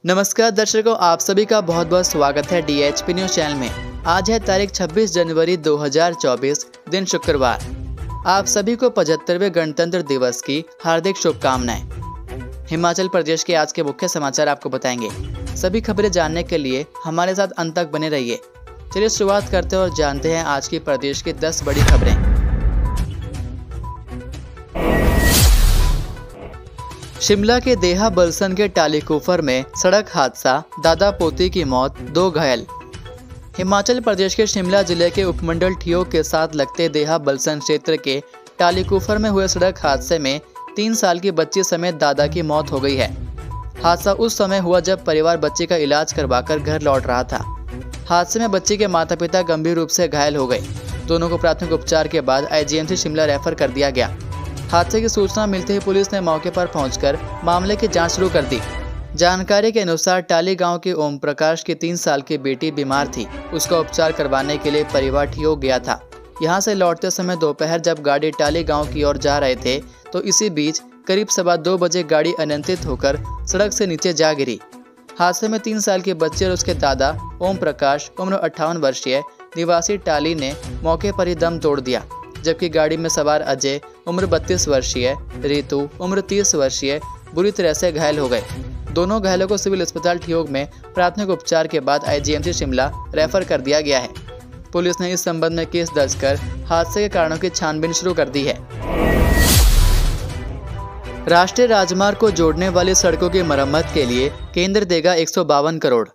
नमस्कार दर्शकों, आप सभी का बहुत बहुत स्वागत है DHP न्यूज चैनल में। आज है तारीख 26 जनवरी 2024, दिन शुक्रवार। आप सभी को 75वें गणतंत्र दिवस की हार्दिक शुभकामनाएं। हिमाचल प्रदेश के आज के मुख्य समाचार आपको बताएंगे। सभी खबरें जानने के लिए हमारे साथ अंत तक बने रहिए। चलिए शुरुआत करते हैं और जानते हैं आज की प्रदेश की 10 बड़ी खबरें। शिमला के देहा बलसन के टालीकुफर में सड़क हादसा, दादा पोती की मौत, 2 घायल। हिमाचल प्रदेश के शिमला जिले के उपमंडल ठियोग के साथ लगते देहा बलसन क्षेत्र के टालीकुफर में हुए सड़क हादसे में 3 साल की बच्ची समेत दादा की मौत हो गई है। हादसा उस समय हुआ जब परिवार बच्ची का इलाज करवाकर घर लौट रहा था। हादसे में बच्ची के माता पिता गंभीर रूप से घायल हो गए। दोनों को प्राथमिक उपचार के बाद IGMC शिमला रेफर कर दिया गया। हादसे की सूचना मिलते ही पुलिस ने मौके पर पहुंचकर मामले की जांच शुरू कर दी। जानकारी के अनुसार टाली गांव के ओम प्रकाश की 3 साल की बेटी बीमार थी। उसका उपचार करवाने के लिए परिवार ठियोग गया था। यहां से लौटते समय दोपहर जब गाड़ी टाली गांव की ओर जा रहे थे तो इसी बीच करीब 2:15 बजे गाड़ी अनियंत्रित होकर सड़क से नीचे जा गिरी। हादसे में 3 साल के बच्चे और उसके दादा ओम प्रकाश उम्र 58 वर्षीय निवासी टाली ने मौके पर ही दम तोड़ दिया, जबकि गाड़ी में सवार अजय उम्र 32 वर्षीय, रितु उम्र 30 वर्षीय बुरी तरह से घायल हो गए। दोनों घायलों को सिविल अस्पताल ठियोग में प्राथमिक उपचार के बाद IGMC शिमला रेफर कर दिया गया है। पुलिस ने इस संबंध में केस दर्ज कर हादसे के कारणों की छानबीन शुरू कर दी है। राष्ट्रीय राजमार्ग को जोड़ने वाली सड़कों की मरम्मत के लिए केंद्र देगा 152 करोड़।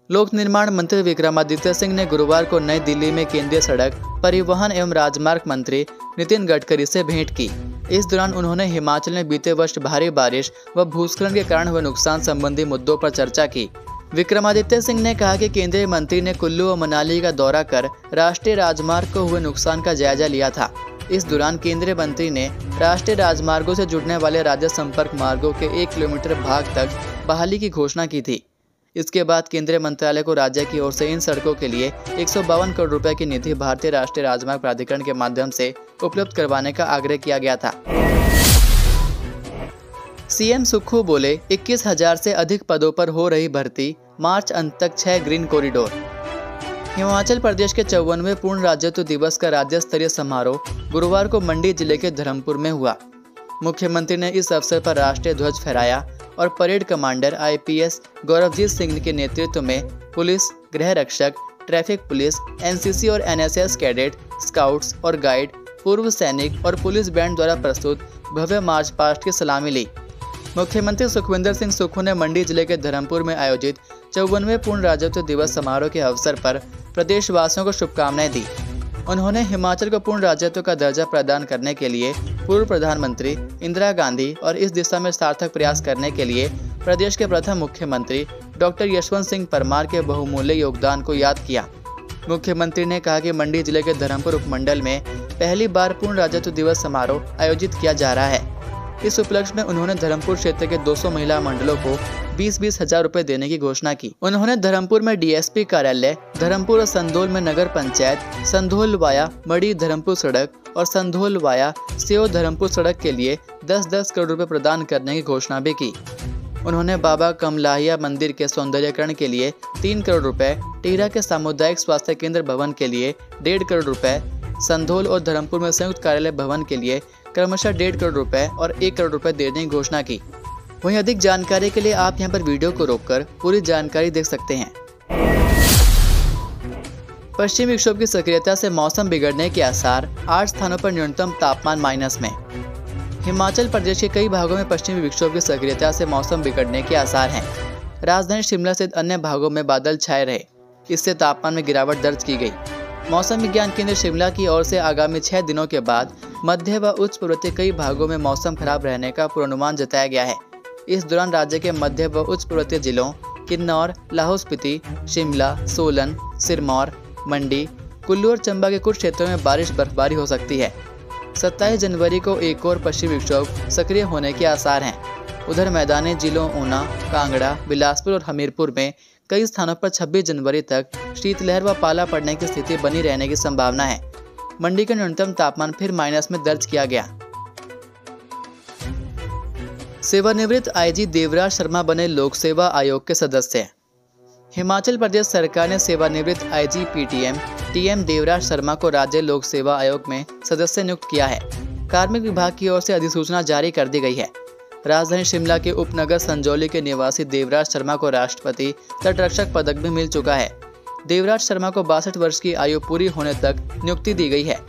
लोक निर्माण मंत्री विक्रमादित्य सिंह ने गुरुवार को नई दिल्ली में केंद्रीय सड़क परिवहन एवं राजमार्ग मंत्री नितिन गडकरी से भेंट की। इस दौरान उन्होंने हिमाचल में बीते वर्ष भारी बारिश व भूस्खलन के कारण हुए नुकसान संबंधी मुद्दों पर चर्चा की। विक्रमादित्य सिंह ने कहा कि केंद्रीय मंत्री ने कुल्लू व मनाली का दौरा कर राष्ट्रीय राजमार्ग को हुए नुकसान का जायजा लिया था। इस दौरान केंद्रीय मंत्री ने राष्ट्रीय राजमार्गों से जुड़ने वाले राज्य संपर्क मार्गों के 1 किलोमीटर भाग तक बहाली की घोषणा की थी। इसके बाद केंद्रीय मंत्रालय को राज्य की ओर से इन सड़कों के लिए 152 करोड़ रुपए की निधि भारतीय राष्ट्रीय राजमार्ग प्राधिकरण के माध्यम से उपलब्ध करवाने का आग्रह किया गया था। CM सुक्खू बोले 21,000 से अधिक पदों पर हो रही भर्ती, मार्च अंत तक 6 ग्रीन कॉरिडोर। हिमाचल प्रदेश के 54वें पूर्ण राज्यत्व दिवस का राज्य स्तरीय समारोह गुरुवार को मंडी जिले के धर्मपुर में हुआ। मुख्यमंत्री ने इस अवसर पर राष्ट्रीय ध्वज फहराया और परेड कमांडर IPS गौरवजीत सिंह के नेतृत्व में पुलिस, गृह रक्षक, ट्रैफिक पुलिस, NCC और NSS कैडेट, स्काउट्स और गाइड, पूर्व सैनिक और पुलिस बैंड द्वारा प्रस्तुत भव्य मार्च पास्ट की सलामी ली। मुख्यमंत्री सुखविंदर सिंह सुक्खू ने मंडी जिले के धर्मपुर में आयोजित 54वें पूर्ण राज्यत्व दिवस समारोह के अवसर पर प्रदेशवासियों को शुभकामनाएं दी। उन्होंने हिमाचल को पूर्ण राज्यत्व का दर्जा प्रदान करने के लिए पूर्व प्रधानमंत्री इंदिरा गांधी और इस दिशा में सार्थक प्रयास करने के लिए प्रदेश के प्रथम मुख्यमंत्री डॉक्टर यशवंत सिंह परमार के बहुमूल्य योगदान को याद किया। मुख्यमंत्री ने कहा कि मंडी जिले के धर्मपुर उपमंडल में पहली बार पूर्ण राज्यत्व दिवस समारोह आयोजित किया जा रहा है। इस उपलक्ष्य में उन्होंने धर्मपुर क्षेत्र के 200 महिला मंडलों को 20-20 हजार रुपए देने की घोषणा की। उन्होंने धर्मपुर में DSP कार्यालय, धर्मपुर और संधोल में नगर पंचायत, संधोल वाया मड़ी धर्मपुर सड़क और संधोल वाया सेओ धर्मपुर सड़क के लिए 10-10 करोड़ रुपए प्रदान करने की घोषणा भी की। उन्होंने बाबा कमलाहिया मंदिर के सौंदर्यीकरण के लिए 3 करोड़ रुपए, टीरा के सामुदायिक स्वास्थ्य केंद्र भवन के लिए 1.5 करोड़ रुपए, संधोल और धर्मपुर में संयुक्त कार्यालय भवन के लिए क्रमशः 1.5 करोड़ रुपए और 1 करोड़ रुपए देने की घोषणा की। वहीं अधिक जानकारी के लिए आप यहां पर वीडियो को रोककर पूरी जानकारी देख सकते हैं। पश्चिमी विक्षोभ की सक्रियता से मौसम बिगड़ने के आसार, 8 स्थानों पर न्यूनतम तापमान माइनस में। हिमाचल प्रदेश के कई भागों में पश्चिमी विक्षोभ की सक्रियता से मौसम बिगड़ने के आसार हैं। राजधानी शिमला सहित अन्य भागों में बादल छाए रहे, इससे तापमान में गिरावट दर्ज की गई। मौसम विज्ञान केंद्र शिमला की ओर से आगामी 6 दिनों के बाद मध्य व उच्च पर्वतीय कई भागों में मौसम खराब रहने का पूर्वानुमान जताया गया है। इस दौरान राज्य के मध्य व उच्च पर्वतीय जिलों किन्नौर, लाहौल स्पीति, शिमला, सोलन, सिरमौर, मंडी, कुल्लू और चंबा के कुछ क्षेत्रों में बारिश बर्फबारी हो सकती है। 27 जनवरी को एक और पश्चिमी विक्षोभ सक्रिय होने के आसार हैं। उधर मैदानी जिलों ऊना, कांगड़ा, बिलासपुर और हमीरपुर में कई स्थानों पर 26 जनवरी तक शीतलहर व पाला पड़ने की स्थिति बनी रहने की संभावना है। मंडी का न्यूनतम तापमान फिर माइनस में दर्ज किया गया। सेवानिवृत्त आईजी देवराज शर्मा बने लोक सेवा आयोग के सदस्य। हिमाचल प्रदेश सरकार ने सेवानिवृत्त IG PTM TM Devraj Sharma को राज्य लोक सेवा आयोग में सदस्य नियुक्त किया है। कार्मिक विभाग की ओर से अधिसूचना जारी कर दी गई है। राजधानी शिमला के उपनगर संजौली के निवासी देवराज शर्मा को राष्ट्रपति तटरक्षक पदक भी मिल चुका है। देवराज शर्मा को 62 वर्ष की आयु पूरी होने तक नियुक्ति दी गई है।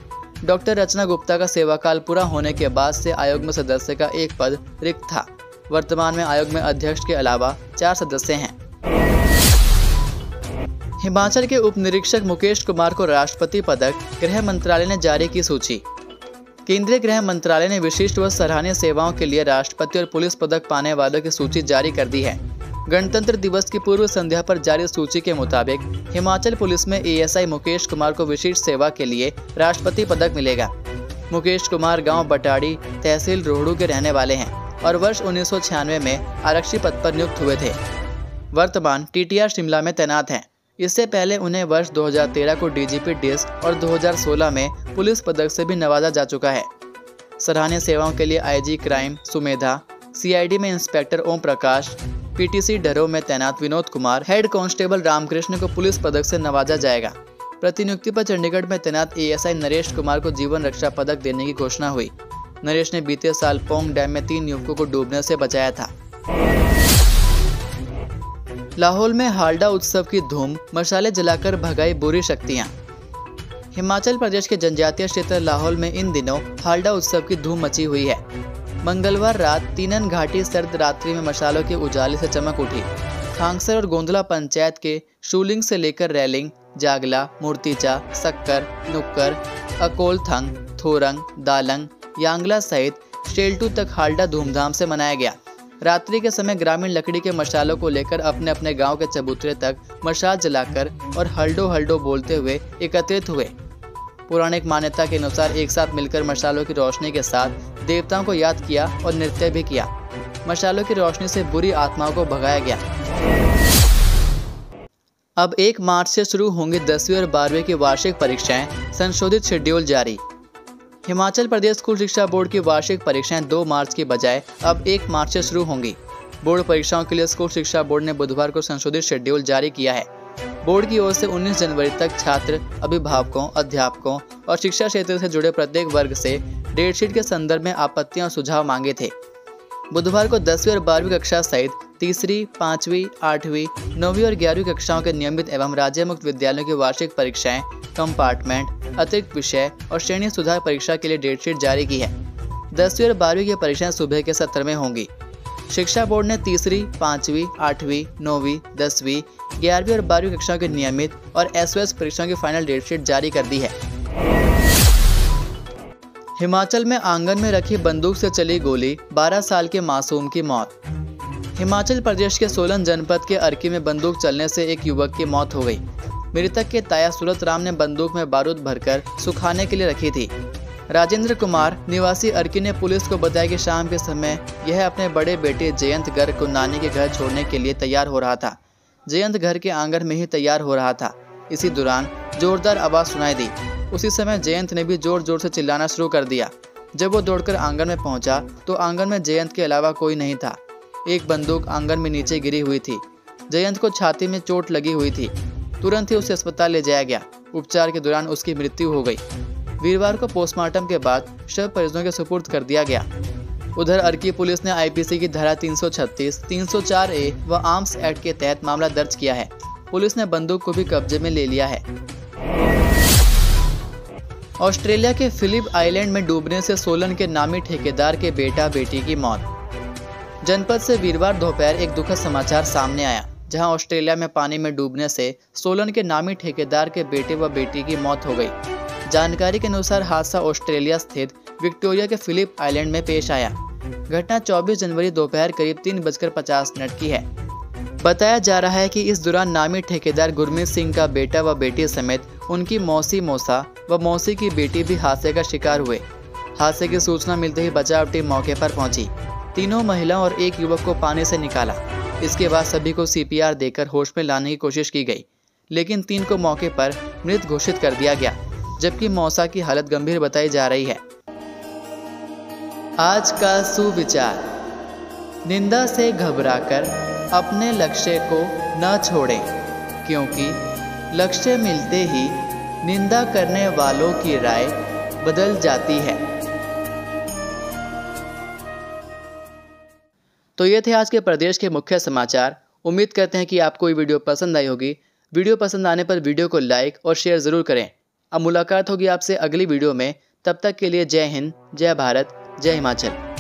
डॉक्टर रचना गुप्ता का सेवाकाल पूरा होने के बाद से आयोग में सदस्य का एक पद रिक्त था। वर्तमान में आयोग में अध्यक्ष के अलावा 4 सदस्य हैं। हिमाचल के उप निरीक्षक मुकेश कुमार को राष्ट्रपति पदक, गृह मंत्रालय ने जारी की सूची। केंद्रीय गृह मंत्रालय ने विशिष्ट व सराहनीय सेवाओं के लिए राष्ट्रपति और पुलिस पदक पाने वालों की सूची जारी कर दी है। गणतंत्र दिवस की पूर्व संध्या पर जारी सूची के मुताबिक हिमाचल पुलिस में एएसआई मुकेश कुमार को विशिष्ट सेवा के लिए राष्ट्रपति पदक मिलेगा। मुकेश कुमार गांव बटाड़ी, तहसील रोहड़ू के रहने वाले हैं और वर्ष 1996 में आरक्षी पद पर नियुक्त हुए थे। वर्तमान टीटीआर शिमला में तैनात हैं। इससे पहले उन्हें वर्ष 2013 को डीजीपी डिस्क और 2016 में पुलिस पदक से भी नवाजा जा चुका है। सराहनीय सेवाओं के लिए आईजी क्राइम सुमेधा, सीआईडी में इंस्पेक्टर ओम प्रकाश, पीटीसी डरो में तैनात विनोद कुमार, हेड कांस्टेबल रामकृष्ण को पुलिस पदक से नवाजा जाएगा। प्रतिनियुक्ति पर चंडीगढ़ में तैनात एएसआई नरेश कुमार को जीवन रक्षा पदक देने की घोषणा हुई। नरेश ने बीते साल पोंग डैम में 3 युवकों को डूबने से बचाया था। लाहौल में हालडा उत्सव की धूम, मशाले जलाकर भगाई बुरी शक्तियां। हिमाचल प्रदेश के जनजातीय क्षेत्र लाहौल में इन दिनों हालडा उत्सव की धूम मची हुई है। मंगलवार रात तीनन घाटी सर्द रात्रि में मशालों के उजाले से चमक उठी। खांगसर और गोंदला पंचायत के शूलिंग से लेकर रैलिंग, जागला, मूर्तिचा, सक्कर, नुक्कर, अकोलथंग, थोरंग, दालंग, यांगला सहित शेल्टू तक हालडा धूमधाम से मनाया गया। रात्रि के समय ग्रामीण लकड़ी के मशालों को लेकर अपने अपने गांव के चबूतरे तक मशाल जलाकर और हल्डो हल्डो बोलते हुए एकत्रित हुए। पौराणिक मान्यता के अनुसार एक साथ मिलकर मशालों की रोशनी के साथ देवताओं को याद किया और नृत्य भी किया। मशालों की रोशनी से बुरी आत्माओं को भगाया गया। अब 1 मार्च से शुरू होंगी 10वीं और 12वीं की वार्षिक परीक्षाएं, संशोधित शेड्यूल जारी। हिमाचल प्रदेश स्कूल शिक्षा बोर्ड की वार्षिक परीक्षाएं 2 मार्च की बजाय अब 1 मार्च से शुरू होंगी। बोर्ड परीक्षाओं के लिए स्कूल शिक्षा बोर्ड ने बुधवार को संशोधित शेड्यूल जारी किया है। बोर्ड की ओर से 19 जनवरी तक छात्र, अभिभावकों, अध्यापकों और शिक्षा क्षेत्र से जुड़े प्रत्येक वर्ग से डेटशीट के संदर्भ में आपत्तियां और सुझाव मांगे थे। बुधवार को 10वीं और 12वीं कक्षा सहित तीसरी, 5वीं, 8वीं, 9वीं और 11वीं कक्षाओं के नियमित एवं राज्य मुक्त विद्यालयों की वार्षिक परीक्षाएं, कंपार्टमेंट, अतिरिक्त विषय और श्रेणी सुधार परीक्षा के लिए डेटशीट जारी की है। 10वीं और 12वीं की परीक्षाएं सुबह के सत्र में होंगी। शिक्षा बोर्ड ने तीसरी, 5वीं, 8वीं, 9वीं, 10वीं, 11वीं और 12वीं कक्षाओं की नियमित और एसओएस परीक्षाओं की फाइनल डेटशीट जारी कर दी है। हिमाचल में आंगन में रखी बंदूक से चली गोली, 12 साल के मासूम की मौत। हिमाचल प्रदेश के सोलन जनपद के अर्की में बंदूक चलने से एक युवक की मौत हो गई। मृतक के ताया सूरत राम ने बंदूक में बारूद भरकर सुखाने के लिए रखी थी। राजेंद्र कुमार निवासी अर्की ने पुलिस को बताया कि शाम के समय यह अपने बड़े बेटे जयंत गर्ग को नानी के घर छोड़ने के लिए तैयार हो रहा था। जयंत घर के आंगन में ही तैयार हो रहा था। इसी दौरान जोरदार आवाज सुनाई दी। उसी समय जयंत ने भी जोर जोर से चिल्लाना शुरू कर दिया। जब वो दौड़कर आंगन में पहुंचा तो आंगन में जयंत के अलावा कोई नहीं था। एक बंदूक आंगन में नीचे गिरी हुई थी। जयंत को छाती में चोट लगी हुई थी। तुरंत ही उसे अस्पताल ले जाया गया। उपचार के दौरान उसकी मृत्यु हो गई। वीरवार को पोस्टमार्टम के बाद शव परिजनों के सुपुर्द कर दिया गया। उधर अर्की पुलिस ने आईपीसी की धारा 336, 304A व आर्म्स एक्ट के तहत मामला दर्ज किया है। पुलिस ने बंदूक को भी कब्जे में ले लिया है। ऑस्ट्रेलिया के फिलिप आइलैंड में डूबने से सोलन के नामी ठेकेदार के बेटा बेटी की मौत। जनपद से वीरवार दोपहर एक दुखद समाचार सामने आया, जहां ऑस्ट्रेलिया में पानी में डूबने से सोलन के नामी ठेकेदार के बेटे व बेटी की मौत हो गई। जानकारी के अनुसार हादसा ऑस्ट्रेलिया स्थित विक्टोरिया के फिलिप आइलैंड में पेश आया। घटना 24 जनवरी दोपहर करीब 3:50 की है। बताया जा रहा है कि इस दौरान नामी ठेकेदार गुरमीत सिंह का बेटा व बेटी समेत उनकी मौसी, मौसा व मौसी की बेटी भी हादसे का शिकार हुए। हादसे की सूचना मिलते ही बचाव टीम मौके पर पहुंची। तीनों महिलाओं और एक युवक को पानी से निकाला। इसके बाद सभी को सीपीआर देकर होश में लाने की कोशिश की गई, लेकिन 3 को मौके पर मृत घोषित कर दिया गया, जबकि मौसा की हालत गंभीर बताई जा रही है। आज का सुविचार। निंदा से घबराकर अपने लक्ष्य को न छोड़ें, क्योंकि लक्ष्य मिलते ही निंदा करने वालों की राय बदल जाती है। तो ये थे आज के प्रदेश के मुख्य समाचार। उम्मीद करते हैं कि आपको ये वीडियो पसंद आई होगी। वीडियो पसंद आने पर वीडियो को लाइक और शेयर ज़रूर करें। अब मुलाकात होगी आपसे अगली वीडियो में। तब तक के लिए जय हिंद, जय भारत, जय हिमाचल।